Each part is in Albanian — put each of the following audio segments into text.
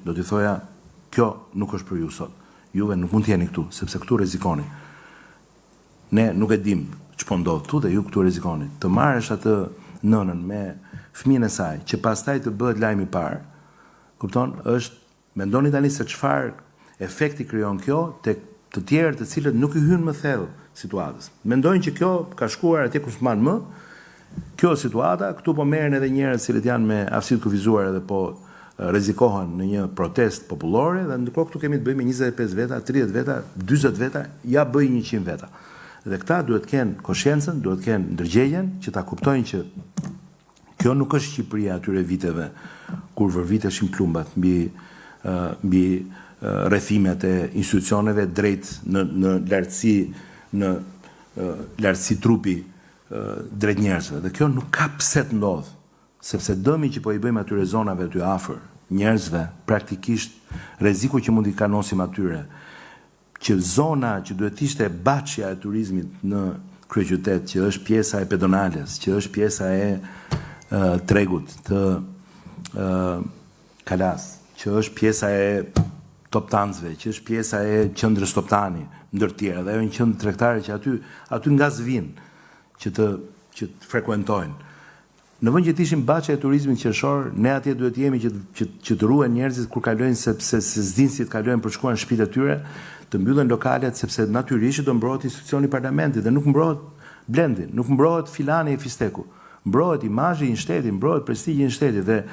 do t'i thoja, kjo nuk është për ju sot. Juve nuk mund t'jeni këtu, sepse këtu rrezikoni. Ne nuk e dim ç'po ndodh këtu dhe ju këtu rrezikoni. Të marrësh atë nënën me fëmijën e saj, që pastaj të bëhet lajmi i parë, kupton, mendoni tani se çfarë efekti krijon kjo tek të tjerët të cilët nuk i hyn më thellë situatës. Mendojnë që kjo ka shkuar atje ku s'man më. Kjo situata, këtu po merren edhe njerëz cilët janë me aftësi të kufizuar edhe po rrezikohen në një protestë popullore dhe ndërkohë këtu kemi të bëjmë me 25 veta, 30 veta, 40 veta, ja bëj 100 veta. Dhe këta duhet të kenë koshiencën, duhet të kenë ndërgjegjen që ta kuptojnë që kjo nuk është Shqipëria atyre viteve kur vërviteshin plumbat mbi rrethimet e institucioneve drejt në lartësi trupi drejt njerëzve. Dhe kjo nuk ka pse të ndodh, sepse dëmi që po i bëjmë atyre zonave aty afër njerëzve, praktikisht rreziku që mund i kanosim atyre, që zona që duhet ishte baçja e turizmit në kryeqytet, që është pjesa e pedonales, që është pjesa e tregut të Kalas, që është pjesa e Toptanësve, që është pjesa e qendrës Toptani, ndër tjera, dhe ajo një qendër tregtare që aty ngaz vinë që të frekuentojnë. Në vend që të ishim baçja e turizmit qershor, ne atje duhet jemi që të ruhen njerëzit kur kalojnë, sepse se s'din si të kalojnë për shkuar në shtëpitë e tyre, të mbyllen lokalet, sepse natyrisht do mbrohet institucioni i parlamentit dhe nuk mbrohet Blendi, nuk mbrohet filani e Fisteku. Mbrohet imazhi i shtetit, mbrohet prestigji i shtetit dhe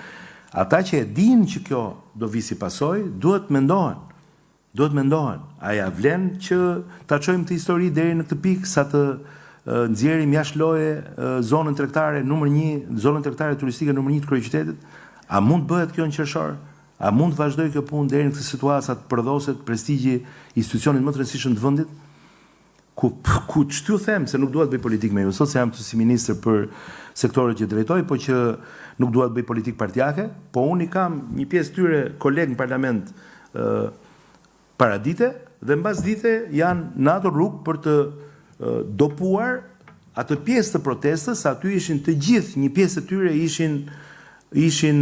ata që e dinë që kjo do vi si pasojë, duhet mendohen. A ja vlen që ta çojmë këtë histori deri në këtë pikë sa të nxjerrim jashtë loje zonën tregtare numër 1, zonën tregtare turistike numër 1 të kryeqytetit? A mund bëhet kjo në qershor? A mund të vazhdojë kjo punë deri në këtë situatë sa të përdoset prestigji i institucionit më të rëndësishëm të vendit? Ku ç'tu them se nuk dua të bëj politikë me ju, sot se jam këtu si ministër për sektorët që drejtoj, po që nuk dua të bëj politikë partijake, po unë i kam një pjesë tyre kolegë në parlament paradite dhe mbas dite janë në ato rrugë për të dopuar atë pjesë të protestës, aty ishin të gjithë, një pjesë të tyre ishin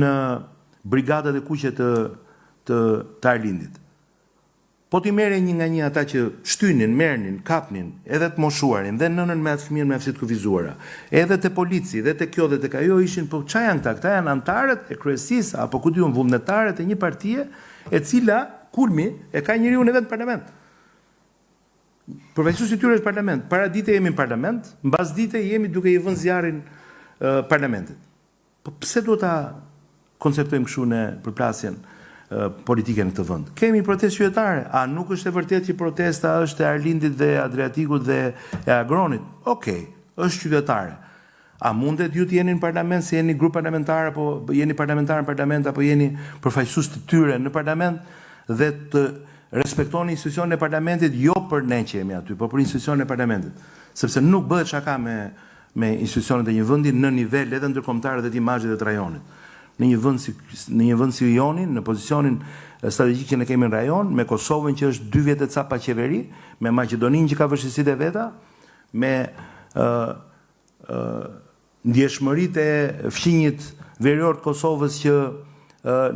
brigadat e kuqe të Arlindit. Po t'i merre një nga një ata që shtynin, merrnin, kapnin, edhe të moshuarin, dhe nënën me atë fëmijën me aftësi të kufizuara, edhe te polici, dhe te kjo dhe te ajo ishin, po ç'a janë këta? Këta janë antarët e kryesisë apo ku diun vullnetarët e një partie e cila kulmi e ka njeriu në vend parlament. Përfaqësuesi i tyre është parlament. Para dite jemi në parlament, mbas dite jemi duke i vënë zjarrin parlamentit. Po pse duhet ta konceptojmë kështu në përplasjen politike në këtë vend? Kemi protestë qytetare. A nuk është e vërtetë që protesta është e Arlindit dhe Adriatikut dhe e Agronit? Okej, është qytetare. A mundet ju të jeni në parlament se jeni grup parlamentar apo jeni parlamentar në parlament apo jeni përfaqësues të tyre në parlament dhe të respektoni institucionin e parlamentit jo për ne që jemi aty, por për institucionin e parlamentit, sepse nuk bëhet shaka me institucionet e një vendi në nivel edhe ndërkombëtar dhe të imazhit të rajonit. Në një vend si Joni, në pozicionin strategjik që ne kemi në rajon, me Kosovën që është 2 vjet e ca pa qeveri, me Maqedoninë që ka vështirësitë e veta, me ndjeshmëritë e fqinjit verior të Kosovës që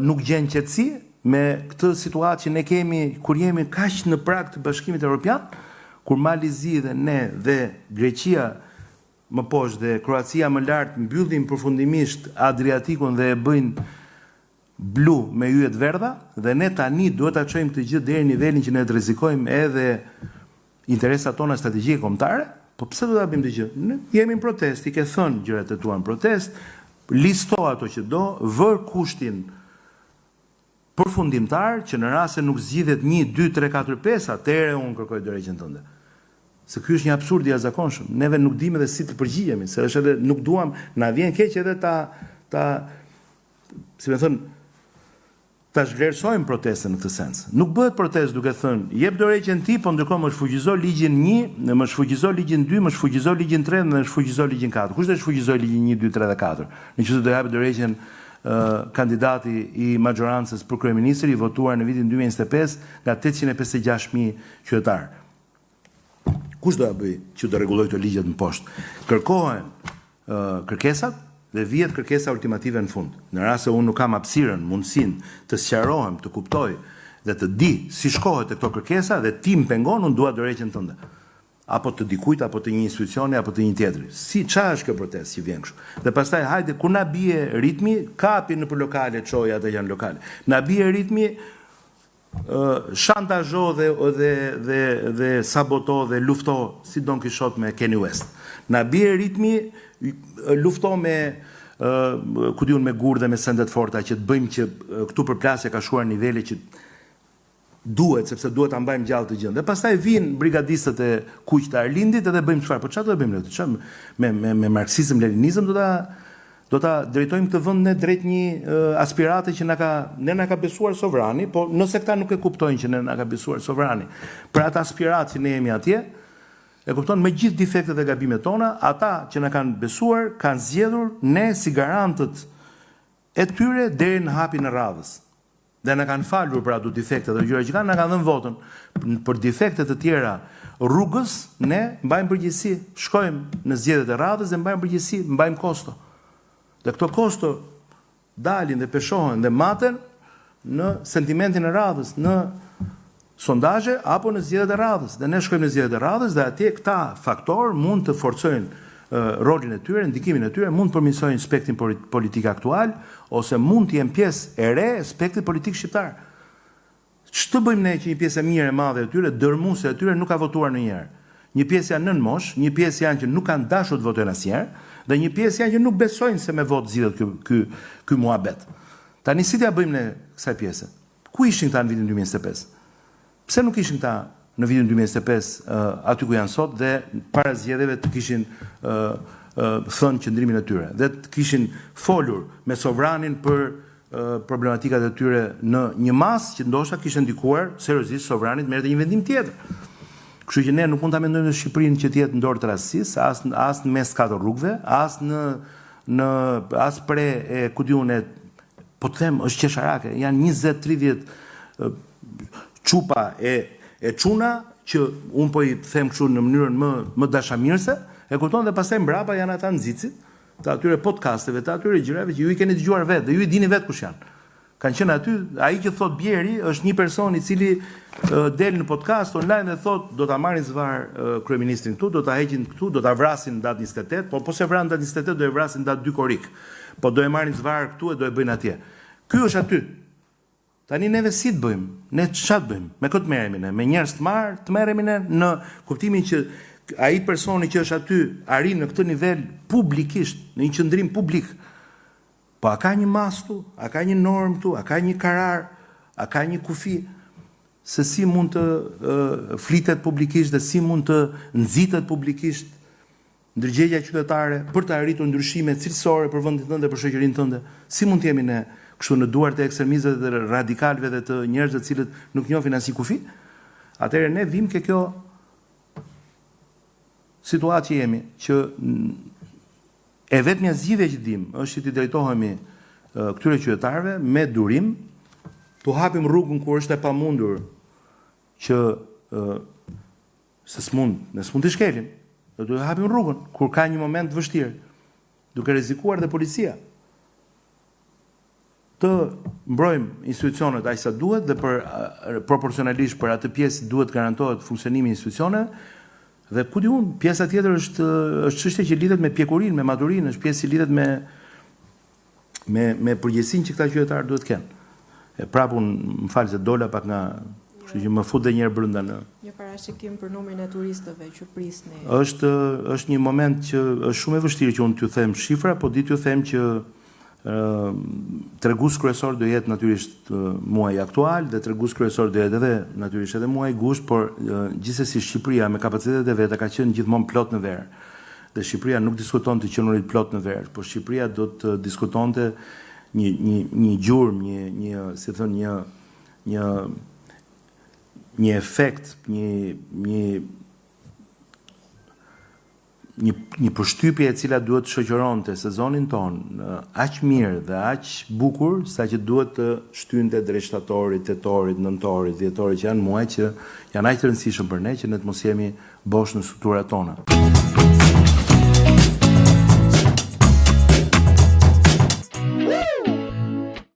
nuk gjen qetësi, me këtë situatë që ne kemi kur jemi kaq në prag të Bashkimit Evropian, kur Malizi dhe ne dhe Greqia më poshtë dhe Kroacia më lart mbyllin përfundimisht Adriatikun dhe e bëjnë blu me yje të verdha, dhe ne tani duhet ta çojmë këtë gjë deri në nivelin që ne të rrezikojmë edhe interesat tona strategjike kombëtare. Po pse do ta bëjmë këtë gjë? Ne jemi në protestë, i ke thënë gjërat e tua në protestë, listo ato që do, vër kushtin përfundimtar që në rast se nuk zgjidhet 1, 2, 3, 4, 5, atëherë unë kërkoj drejtën tënde. Se ky është një absurd i jashtëzakonshëm. Neve nuk dimë edhe si të përgjigjemi, se është edhe nuk duam, na vjen keq edhe si më thon, ta zhvlerësojmë protestën në këtë sens. Nuk bëhet protestë duke thënë jep dorëheqjen ti, po ndërkohë më shfuqizo ligjin 1, më shfuqizo ligjin 2, më shfuqizo ligjin 3 dhe më shfuqizo ligjin 4. Kush do të shfuqizojë ligjin 1, 2, 3 dhe 4? Nëse do japë dorëheqjen kandidati i majorancës për kryeministër i votuar në vitin 2025 nga 856.000 qytetarë. Kush do ja bëj që do rregulloj këto ligjet më poshtë? Kërkohen kërkesat dhe vihet kërkesa ultimative në fund. Në rast se unë nuk kam hapësirën, mundësinë të sqarohem, të kuptoj dhe të di si shkohet te këto kërkesa dhe ti më pengon, unë dua dorëheqjen tënde. Apo të dikujt, apo të një institucioni, apo të një tjetri. Çfarë është kjo protestë që vjen kështu? Dhe pastaj hajde kur na bie ritmi, kapi nëpër lokale, çoj ata janë lokale. Na bie ritmi shantazho dhe saboto dhe lufto si Don Quixote me Kanye West. Na bie ritmi lufto me ku diun me gur dhe me sendet forta që të bëjmë që këtu përplasja ka shkuar nivele që duhet, sepse duhet ta mbajmë gjallë të gjën. Dhe pastaj vinë brigadistët e kuq të Arlindit edhe bëjmë çfarë? Po çfarë do të bëjmë ne? Çfarë me marksizëm, leninizëm do ta drejtojmë këtë vend ne drejt një aspirate që ne na ka besuar sovrani, po nëse këta nuk e kuptojnë që ne na ka besuar sovrani, për atë aspiratë që ne jemi atje, e kupton me gjithë defektet dhe gabimet tona, ata që na kanë besuar kanë zgjedhur ne si garantët e tyre deri në hapjen e radhës. Dhe na kanë falur për ato defekte dhe gjëra që kanë, na kanë dhënë votën. Për defektet të tjera rrugës, ne mbajmë përgjegjësi, shkojmë në zgjedhjet e radhës dhe mbajmë përgjegjësi, mbajmë kosto. Dhe këto kosto dalin dhe peshohen dhe maten në sentimentin e radhës, në sondazhe apo në zgjedhjet e radhës. Dhe ne shkojmë në zgjedhjet e radhës dhe atje këta faktor mund të forcojnë rolin e tyre, ndikimin e tyre, mund të përmirësojnë spektrin politik aktual ose mund të jenë pjesë e re e spektrit politik shqiptar. Ç'të bëjmë ne që një pjesë e mirë e madhe e tyre, dërmuese e tyre nuk ka votuar ndonjëherë. Një pjesë janë nën mosh, një pjesë janë që nuk kanë dashur të votojnë asnjëherë, dhe një pjesë janë që nuk besojnë se me votë zgjidhet ky muhabet. Tani si t'ia bëjmë ne kësaj pjese? Ku ishin këta në vitin 2025? Pse nuk ishin këta në vitin 2025 aty ku janë sot dhe para zgjedhjeve të kishin thënë qëndrimin e tyre dhe të kishin folur me sovranin për problematikat e tyre në një masë që ndoshta kishte ndikuar seriozisht sovranit merrte një vendim tjetër. Kështu që ne nuk mund ta mendojmë në Shqipërinë që të jetë në dorë të rastësisë, as në mes katër rrugëve, as pre e ku diun e po të them është qesharake, janë 20-30 çupa e çuna që un po i them kështu në mënyrën më dashamirëse, e kupton, dhe pastaj mbrapa janë ata nxitësit të atyre podcasteve, të atyre gjërave që ju i keni dëgjuar vetë dhe ju i dini vetë kush janë. Kanë qenë aty, ai që thot Bjeri është një person i cili del në podcast online dhe thot do ta marrin zvar kryeministrin këtu, do ta heqin këtu, do ta vrasin në datë 28, po se vran datë 28 do e vrasin datë 2 korrik. Po do e marrin zvar këtu e do e bëjnë atje. Ky është aty. Tani neve si të bëjmë? Ne çfarë bëjmë? Me këtë merremi ne, me njerëz të marr, të merremi ne në kuptimin që ai personi që është aty arrin në këtë nivel publikisht, në një qendrim publik. Po a ka një masë, a ka një normë tu, a ka një karar, a ka një kufi se si mund të flitet publikisht dhe si mund të nxitet publikisht ndërgjegja qytetare për të arritur ndryshime cilësore për vendin tënd dhe për shoqërinë tënde. Si mund të jemi ne kështu në duart e ekstremistëve dhe radikalëve dhe të njerëzve të cilët nuk njohin as një kufi? Atëherë ne vim ke kjo situatë që jemi, që e vetmja zgjidhje që dim është që t'i drejtohemi këtyre qytetarëve me durim, t'u hapim rrugën kur është e pamundur që se ne s'mund t'i shkelim, do t'u hapim rrugën kur ka një moment të vështirë, duke rrezikuar dhe policia të mbrojmë institucionet aq sa duhet dhe proporcionalisht për atë pjesë duhet garantohet funksionimi i institucioneve. Dhe ku di unë, pjesa tjetër është çështje që lidhet me pjekurinë, me maturinë, është pjesë që lidhet me përgjegjësinë që këta qytetarë duhet kenë. E prapë unë më fal se dola pak nga, kështu që më fut edhe një herë brenda në. Një parashikim për numrin e turistëve që prisni. Është një moment që është shumë e vështirë që unë t'ju them shifra, po di t'ju them që tregus kryesor do jetë natyrisht muaji aktual dhe tregus kryesor do jetë edhe natyrisht edhe muaji gusht, por gjithsesi Shqipëria me kapacitetet e veta ka qenë gjithmonë plot në verë. Dhe Shqipëria nuk diskuton të qenurit plot në verë, por Shqipëria do të diskutonte një gjurmë, si thon një efekt, një përshtypje e cila duhet të shoqëronte sezonin ton aq mirë dhe aq bukur sa që duhet të shtynte drejt shtatorit, tetorit, nëntorit, dhjetorit, që janë muaj që janë aq të rëndësishëm për ne që ne të mos jemi bosh në strukturat tona.